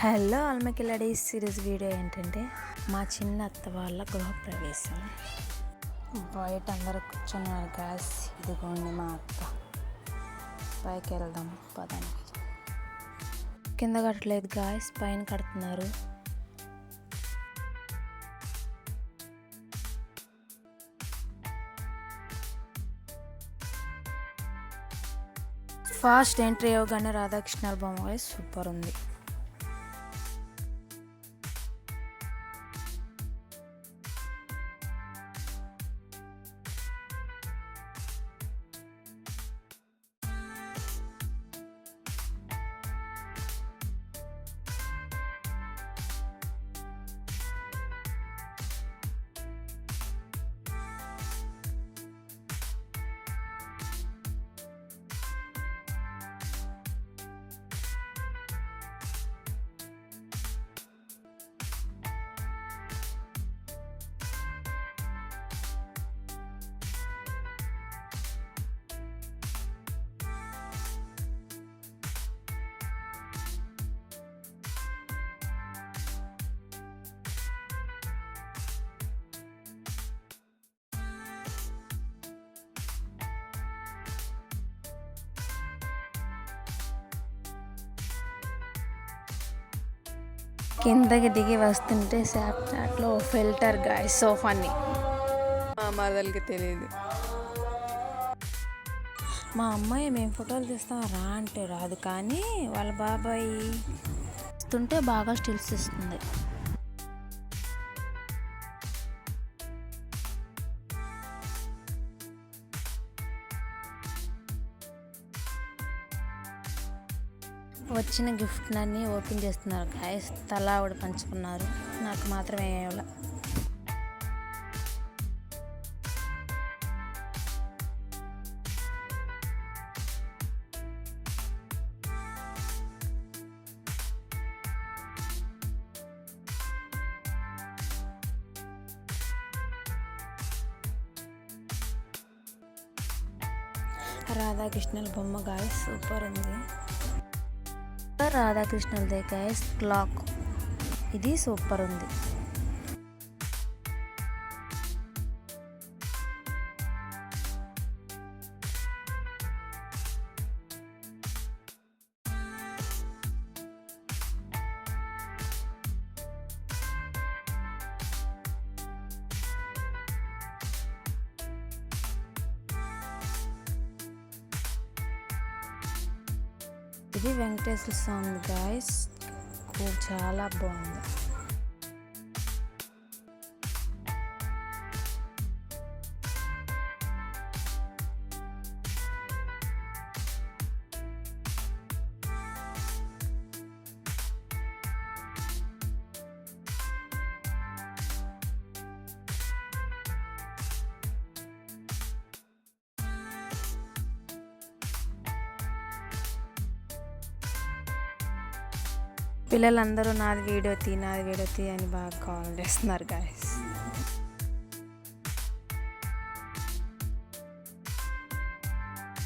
Hello ఆల్మకిలాడీస్ series video ఏంటంటే మా చిన్న అత్త వాళ్ళ గృహప్రవేశం. బయట అందరూ కూర్చున్నారు గాయస్. ఇదిగోండి మా అత్త. పైకి వెళ్దాం పదండి. కింద కట్టలేదు గాయస్, పైన కడుతున్నారు. ఫాస్ట్ ఎంట్రీ అవ్వగానే రాధాకృష్ణ బొమ్మ గాయస్ సూపర్ ఉంది. కిందకి దిగి వస్తుంటే స్నాప్చాట్లో ఫిల్టర్ గాయస్ సోఫాని మా మరదలకి తెలియదు. మా అమ్మాయి మేము ఫోటోలు తీస్తాం రా అంటే రాదు, కానీ వాళ్ళ బాబాయ్ ఇస్తుంటే బాగా స్టిల్స్ ఇస్తుంది. వచ్చిన గిఫ్ట్లన్నీ ఓపెన్ చేస్తున్నారు గాయస్. తలా ఆవిడ పంచుకున్నారు, నాకు మాత్రం ఏమేలా. రాధాకృష్ణుల బొమ్మ గాయస్ సూపర్ ఉంది. రాధాకృష్ణులదే గాయస్ క్లాక్, ఇది సూపర్ ఉంది. ఇది వెంకటేశ్వర స్వామి గాయస్, చాలా బాగుంది. పిల్లలందరూ నాది వీడియో తీ అని బాగా కాల్ చేస్తున్నారు గాయస్.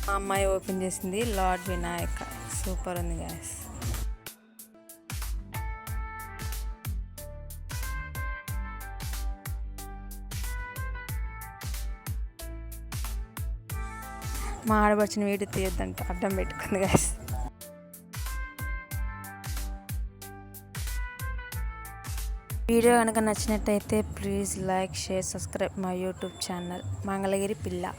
మా అమ్మాయి ఓపెన్ చేసింది లార్డ్ వినాయక, సూపర్ ఉంది గాయస్. మా ఆడపడిచిన వీడియో తీయొద్దంట అడ్డం పెట్టుకుంది గాయస్. వీడియో కనుక నచ్చినట్టయితే please like, share, subscribe my YouTube channel Mangalagiri పిల్ల.